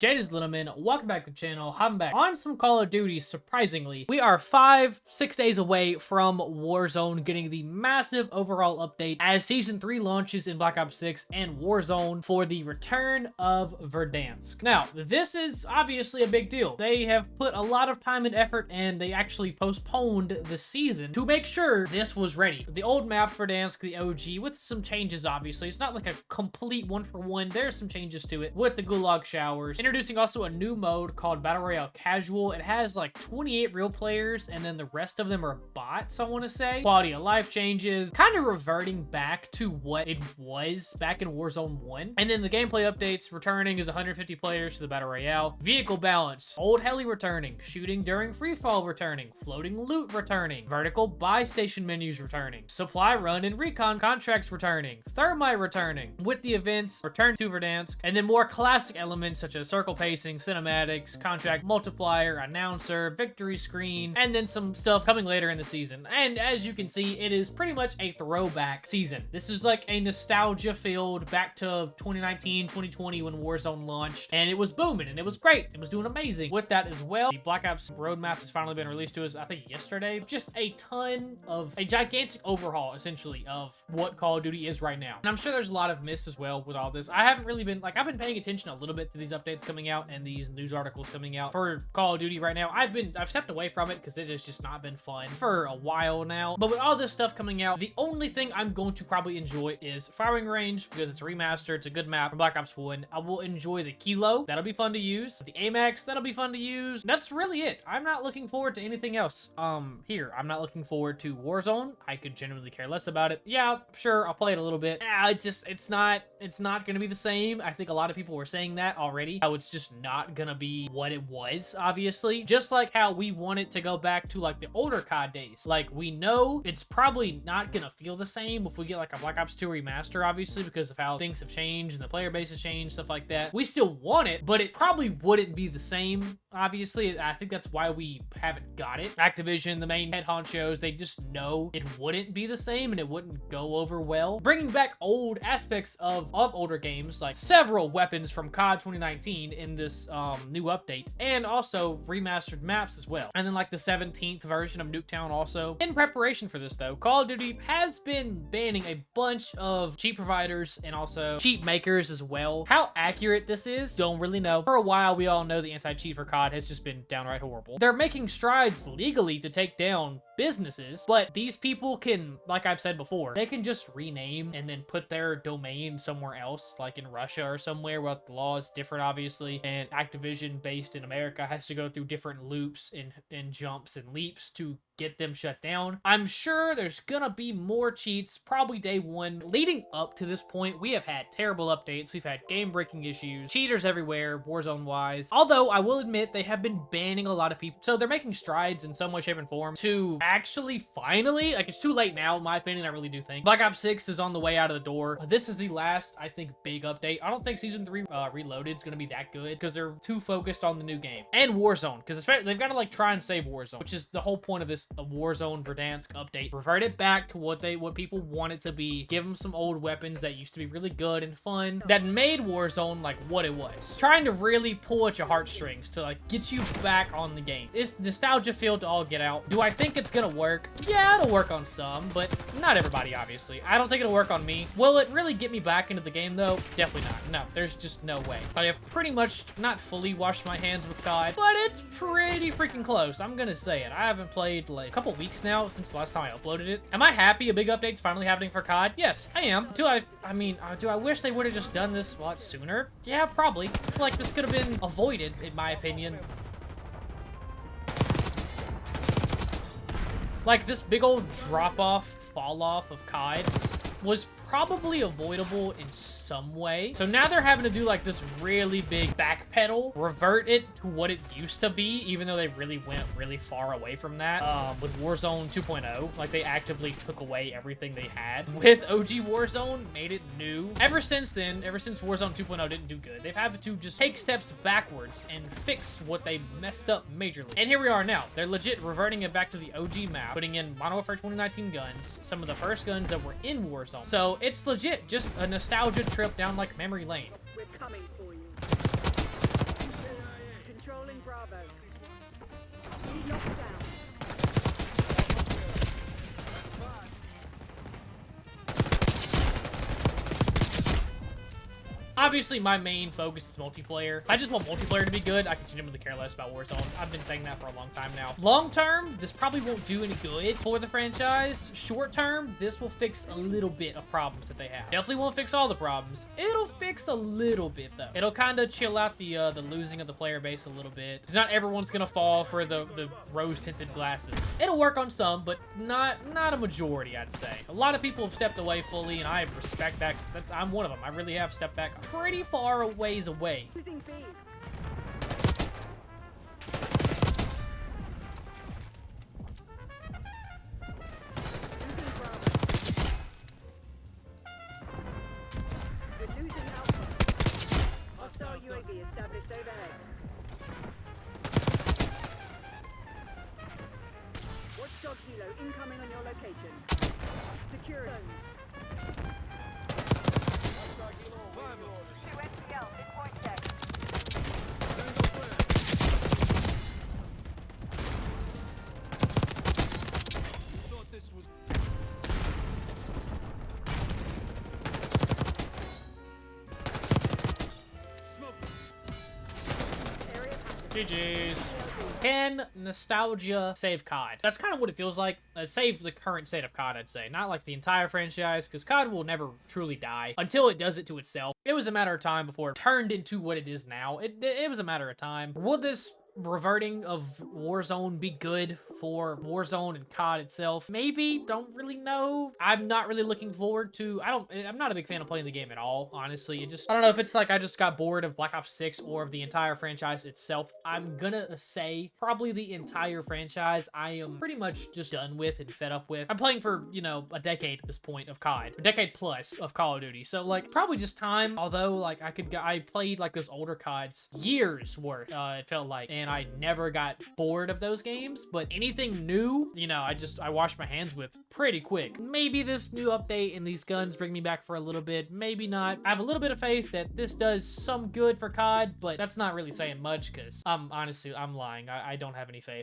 Jada's Littleman, welcome back to the channel. I'm back on some Call of Duty. Surprisingly, we are 5-6 days away from Warzone getting the massive overall update as Season 3 launches in Black Ops 6 and Warzone for the return of Verdansk. Now, this is obviously a big deal. They have put a lot of time and effort, and they actually postponed the season to make sure this was ready. The old map, Verdansk, the OG, with some changes, obviously. It's not like a complete one-for-one. There's some changes to it with the Gulag Showers. Introducing also a new mode called Battle Royale Casual. It has like 28 real players, and then the rest of them are bots, I want to say. Quality of life changes, kind of reverting back to what it was back in Warzone 1. And then the gameplay updates, returning is 150 players to the Battle Royale. Vehicle balance, old heli returning, shooting during free fall returning, floating loot returning, vertical buy station menus returning, supply run and recon contracts returning, thermite returning, with the events, return to Verdansk, and then more classic elements such as circle pacing, cinematics, contract multiplier, announcer, victory screen, and then some stuff coming later in the season. And as you can see, it is pretty much a throwback season. This is like a nostalgia filled back to 2019, 2020 when Warzone launched, and it was booming and it was great. It was doing amazing. With that as well, the Black Ops roadmap has finally been released to us, I think yesterday. Just a gigantic overhaul essentially of what Call of Duty is right now. And I'm sure there's a lot of myths as well with all this. I haven't really been, I've been paying attention a little bit to these updates coming out and these news articles coming out for Call of Duty right now. I've stepped away from it because it has just not been fun for a while now. But with all this stuff coming out, the only thing I'm going to probably enjoy is firing range because it's remastered. It's a good map from Black Ops 1. I will enjoy the Kilo. That'll be fun to use. The AMAX, that'll be fun to use. That's really it. I'm not looking forward to anything else. Here, I'm not looking forward to Warzone. I could genuinely care less about it. Yeah, sure, I'll play it a little bit. It's not gonna be the same. I think a lot of people were saying that already. How it's just not gonna be what it was, obviously. Just like how we want it to go back to like the older COD days. Like, we know it's probably not gonna feel the same if we get like a Black Ops 2 remaster, obviously, because of how things have changed and the player base has changed, stuff like that. We still want it, but it probably wouldn't be the same, obviously. I think that's why we haven't got it. Activision, the main head honchos, they just know it wouldn't be the same and it wouldn't go over well. Bringing back old aspects of older games, like several weapons from COD 2019 in this new update, and also remastered maps as well. And then like the 17th version of Nuketown also. In preparation for this though, Call of Duty has been banning a bunch of cheat providers and also cheat makers as well. How accurate this is, don't really know. For a while, we all know the anti-cheat for COD has just been downright horrible. They're making strides legally to take down businesses, but these people can, like I've said before, they can just rename and then put their domain somewhere else, like in Russia or somewhere where the law is different, obviously, and Activision based in America has to go through different loops and jumps and leaps to get them shut down. I'm sure there's gonna be more cheats probably day one. Leading up to this point, we have had terrible updates. We've had game-breaking issues, cheaters everywhere, Warzone-wise. Although, I will admit, they have been banning a lot of people. So they're making strides in some way, shape, and form to actually finally, like, it's too late now, in my opinion, I really do think. Black Ops 6 is on the way out of the door. This is the last, I think, big update. I don't think Season 3 Reloaded is gonna be that good because they're too focused on the new game. And Warzone, because they've got to, like, try and save Warzone, which is the whole point of this Warzone Verdansk update. Revert it back to what people want it to be. Give them some old weapons that used to be really good and fun, that made Warzone like what it was. Trying to really pull at your heartstrings to like get you back on the game. It's nostalgia filled to all get out. Do I think it's gonna work? Yeah, it'll work on some, but not everybody, obviously. I don't think it'll work on me. Will it really get me back into the game though? Definitely not. No, there's just no way. I have pretty much not fully washed my hands with COD, but it's pretty freaking close. I'm gonna say it. I haven't played like a couple weeks now since the last time I uploaded it. Am I happy a big update's finally happening for COD? Yes, I am. Do I wish they would have just done this a lot sooner? Yeah, probably. I feel like this could have been avoided, in my opinion. Like, this big old drop-off, fall-off of COD was probably avoidable in some way. So now they're having to do like this really big backpedal, revert it to what it used to be, even though they really went really far away from that with Warzone 2.0. Like, they actively took away everything they had with OG Warzone, made it new. Ever since then, ever since Warzone 2.0 didn't do good, they've had to just take steps backwards and fix what they messed up majorly. And here we are now. They're legit reverting it back to the OG map, putting in Modern Warfare 2019 guns, some of the first guns that were in Warzone. So it's legit just a nostalgia trip down like memory lane. We're coming for you. Obviously, my main focus is multiplayer. I just want multiplayer to be good. I continue to care less about Warzone. I've been saying that for a long time now. Long term, this probably won't do any good for the franchise. Short term, this will fix a little bit of problems that they have. Definitely won't fix all the problems. It'll fix a little bit, though. It'll kind of chill out the losing of the player base a little bit. Because not everyone's gonna fall for the rose-tinted glasses. It'll work on some, but not a majority, I'd say. A lot of people have stepped away fully, and I respect that, because I'm one of them. I really have stepped back pretty far a ways away. UAV established overhead. Watchdog Helo incoming on your location. Secure zones. 2 SPL in point check. GG's. Can nostalgia save COD? That's kind of what it feels like. Save the current state of COD, I'd say. Not like the entire franchise, because COD will never truly die until it does it to itself. It was a matter of time before it turned into what it is now. It was a matter of time. Would this reverting of Warzone be good for Warzone and COD itself? Maybe. Don't really know. I'm not really looking forward to... I'm not a big fan of playing the game at all, honestly. I don't know if it's like I just got bored of Black Ops 6 or of the entire franchise itself. I'm gonna say probably the entire franchise I am pretty much just done with and fed up with. I'm playing for, you know, a decade at this point of COD. A decade plus of Call of Duty. So, like, probably just time. Although, like, I played, like, those older CODs years worth, it felt like. And I never got bored of those games, but anything new, you know, I wash my hands with pretty quick. Maybe this new update and these guns bring me back for a little bit, maybe not. I have a little bit of faith that this does some good for COD, but that's not really saying much, because honestly, I'm lying. I don't have any faith.